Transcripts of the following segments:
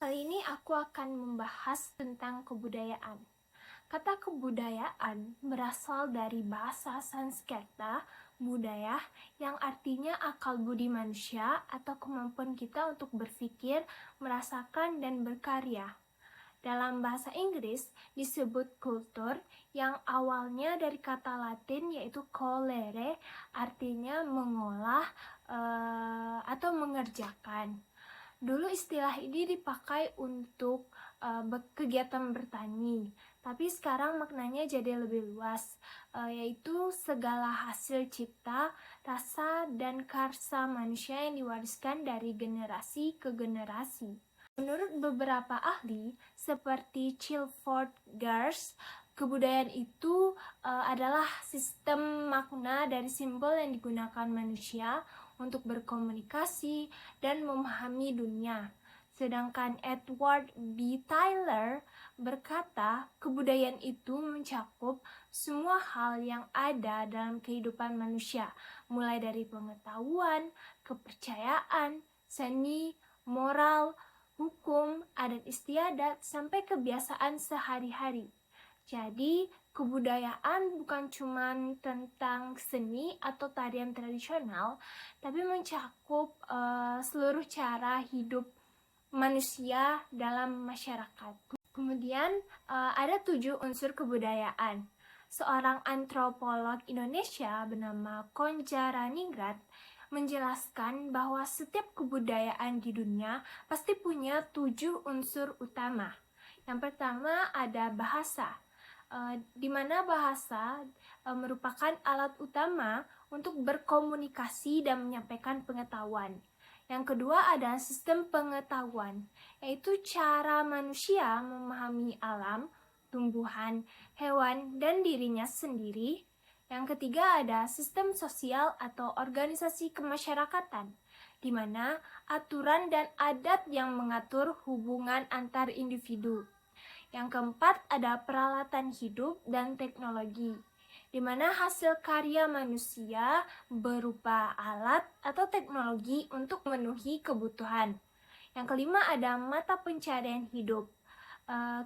Kali ini aku akan membahas tentang kebudayaan. Kata kebudayaan berasal dari bahasa Sanskerta, budaya, yang artinya akal budi manusia atau kemampuan kita untuk berpikir, merasakan, dan berkarya. Dalam bahasa Inggris disebut kultur, yang awalnya dari kata Latin yaitu colere, artinya mengolah atau mengerjakan. Dulu istilah ini dipakai untuk kegiatan bertani, tapi sekarang maknanya jadi lebih luas, yaitu segala hasil cipta, rasa, dan karsa manusia yang diwariskan dari generasi ke generasi. Menurut beberapa ahli, seperti Chilford Gers, kebudayaan itu adalah sistem makna dari simbol yang digunakan manusia untuk berkomunikasi dan memahami dunia. Sedangkan Edward B. Tyler berkata, kebudayaan itu mencakup semua hal yang ada dalam kehidupan manusia, mulai dari pengetahuan, kepercayaan, seni, moral, hukum, adat istiadat, sampai kebiasaan sehari-hari. Jadi, kebudayaan bukan cuma tentang seni atau tarian tradisional, tapi mencakup seluruh cara hidup manusia dalam masyarakat. Kemudian, ada 7 unsur kebudayaan. Seorang antropolog Indonesia bernama Konja Raningrat menjelaskan bahwa setiap kebudayaan di dunia pasti punya 7 unsur utama. Yang pertama ada bahasa, di mana bahasa merupakan alat utama untuk berkomunikasi dan menyampaikan pengetahuan. Yang kedua ada sistem pengetahuan, yaitu cara manusia memahami alam, tumbuhan, hewan, dan dirinya sendiri. Yang ketiga ada sistem sosial atau organisasi kemasyarakatan, di mana aturan dan adat yang mengatur hubungan antar individu. Yang keempat ada peralatan hidup dan teknologi, di mana hasil karya manusia berupa alat atau teknologi untuk memenuhi kebutuhan. Yang kelima ada mata pencarian hidup,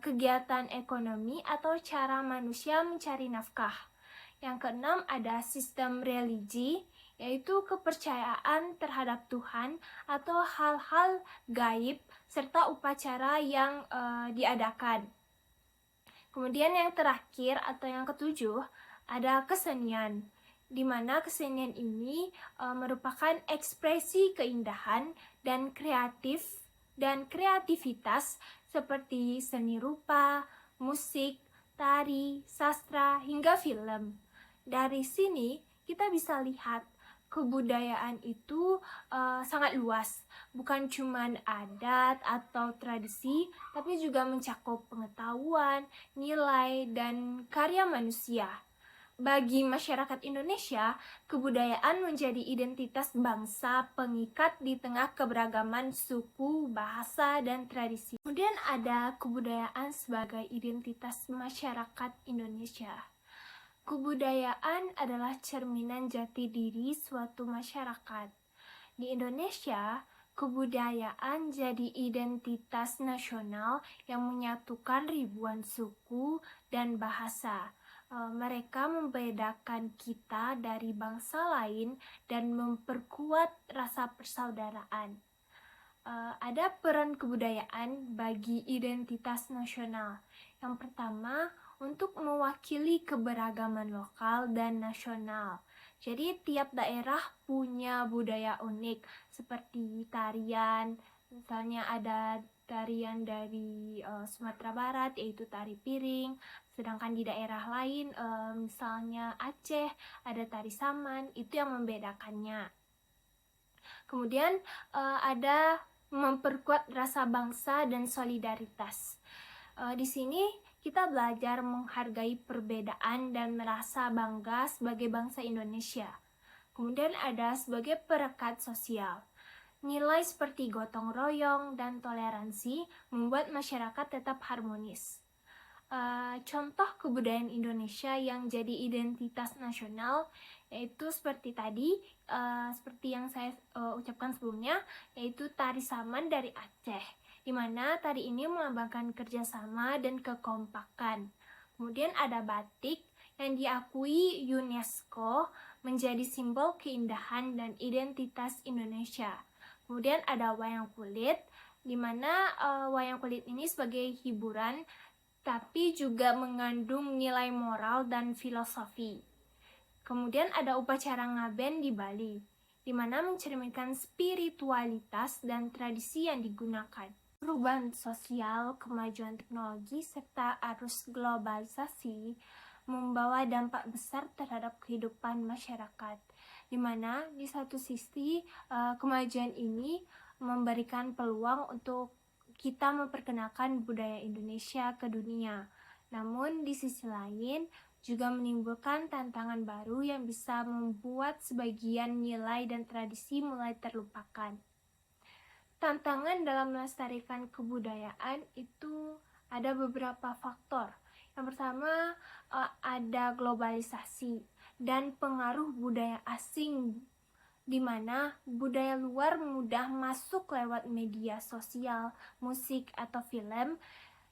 kegiatan ekonomi atau cara manusia mencari nafkah. Yang keenam ada sistem religi, yaitu kepercayaan terhadap Tuhan atau hal-hal gaib serta upacara yang diadakan. Kemudian yang terakhir atau yang ketujuh ada kesenian, di mana kesenian ini merupakan ekspresi keindahan dan kreativitas seperti seni rupa, musik, tari, sastra, hingga film. Dari sini kita bisa lihat kebudayaan itu sangat luas, bukan cuma adat atau tradisi, tapi juga mencakup pengetahuan, nilai, dan karya manusia. Bagi masyarakat Indonesia, kebudayaan menjadi identitas bangsa pengikat di tengah keberagaman suku, bahasa, dan tradisi. Kemudian ada kebudayaan sebagai identitas masyarakat Indonesia. Kebudayaan adalah cerminan jati diri suatu masyarakat. Di Indonesia, kebudayaan jadi identitas nasional yang menyatukan ribuan suku dan bahasa. Mereka membedakan kita dari bangsa lain dan memperkuat rasa persaudaraan. Ada peran kebudayaan bagi identitas nasional. Yang pertama, untuk mewakili keberagaman lokal dan nasional. Jadi tiap daerah punya budaya unik seperti tarian, misalnya ada tarian dari Sumatera Barat yaitu tari piring, sedangkan di daerah lain misalnya Aceh ada tari saman, itu yang membedakannya. Kemudian ada memperkuat rasa bangsa dan solidaritas. Di sini kita belajar menghargai perbedaan dan merasa bangga sebagai bangsa Indonesia. Kemudian ada sebagai perekat sosial. Nilai seperti gotong royong dan toleransi membuat masyarakat tetap harmonis. Contoh kebudayaan Indonesia yang jadi identitas nasional yaitu seperti tadi, seperti yang saya ucapkan sebelumnya, yaitu tari saman dari Aceh. di mana tari ini melambangkan kerjasama dan kekompakan. Kemudian ada batik yang diakui UNESCO menjadi simbol keindahan dan identitas Indonesia. Kemudian ada wayang kulit, di mana wayang kulit ini sebagai hiburan tapi juga mengandung nilai moral dan filosofi. Kemudian ada upacara ngaben di Bali, di mana mencerminkan spiritualitas dan tradisi yang digunakan. Perubahan sosial, kemajuan teknologi, serta arus globalisasi membawa dampak besar terhadap kehidupan masyarakat, di mana di satu sisi kemajuan ini memberikan peluang untuk kita memperkenalkan budaya Indonesia ke dunia. Namun di sisi lain juga menimbulkan tantangan baru yang bisa membuat sebagian nilai dan tradisi mulai terlupakan. Tantangan dalam melestarikan kebudayaan itu ada beberapa faktor. Yang pertama ada globalisasi dan pengaruh budaya asing, di mana budaya luar mudah masuk lewat media sosial, musik, atau film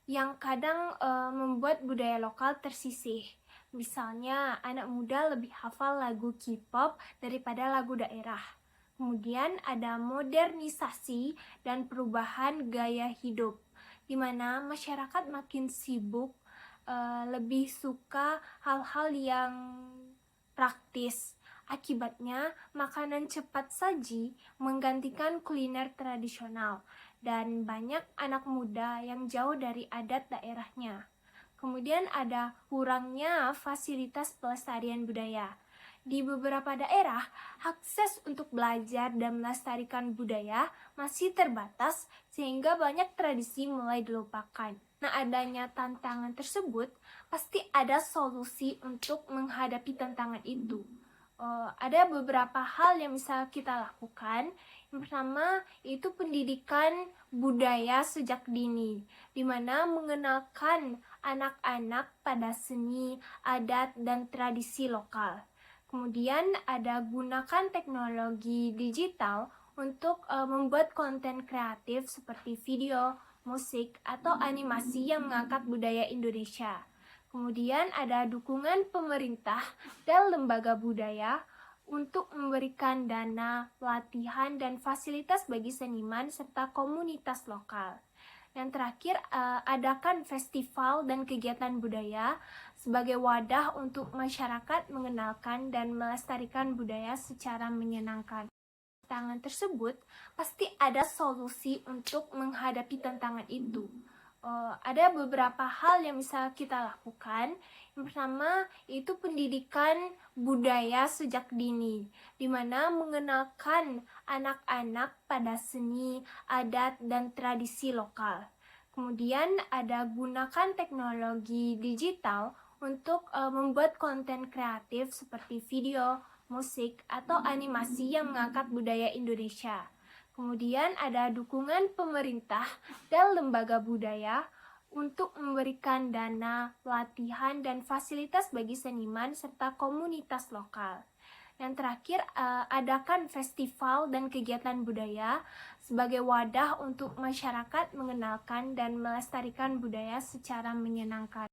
yang kadang membuat budaya lokal tersisih. Misalnya, anak muda lebih hafal lagu K-pop daripada lagu daerah. Kemudian ada modernisasi dan perubahan gaya hidup, di mana masyarakat makin sibuk, lebih suka hal-hal yang praktis. Akibatnya, makanan cepat saji menggantikan kuliner tradisional, dan banyak anak muda yang jauh dari adat daerahnya. Kemudian ada kurangnya fasilitas pelestarian budaya. Di beberapa daerah, akses untuk belajar dan melestarikan budaya masih terbatas sehingga banyak tradisi mulai dilupakan. Nah, adanya tantangan tersebut, pasti ada solusi untuk menghadapi tantangan itu. Ada beberapa hal yang bisa kita lakukan. Yang pertama, itu pendidikan budaya sejak dini, di mana mengenalkan anak-anak pada seni, adat, dan tradisi lokal. Kemudian ada gunakan teknologi digital untuk membuat konten kreatif seperti video, musik, atau animasi yang mengangkat budaya Indonesia. Kemudian ada dukungan pemerintah dan lembaga budaya untuk memberikan dana, pelatihan, dan fasilitas bagi seniman serta komunitas lokal. Yang terakhir, adakan festival dan kegiatan budaya sebagai wadah untuk masyarakat mengenalkan dan melestarikan budaya secara menyenangkan. Tantangan tersebut, pasti ada solusi untuk menghadapi tantangan itu. Ada beberapa hal yang bisa kita lakukan. Yang pertama, itu pendidikan budaya sejak dini, di mana mengenalkan anak-anak pada seni, adat, dan tradisi lokal. Kemudian ada gunakan teknologi digital untuk membuat konten kreatif seperti video, musik, atau animasi yang mengangkat budaya Indonesia. Kemudian ada dukungan pemerintah dan lembaga budaya untuk memberikan dana, pelatihan, dan fasilitas bagi seniman serta komunitas lokal. Yang terakhir, adakan festival dan kegiatan budaya sebagai wadah untuk masyarakat mengenalkan dan melestarikan budaya secara menyenangkan.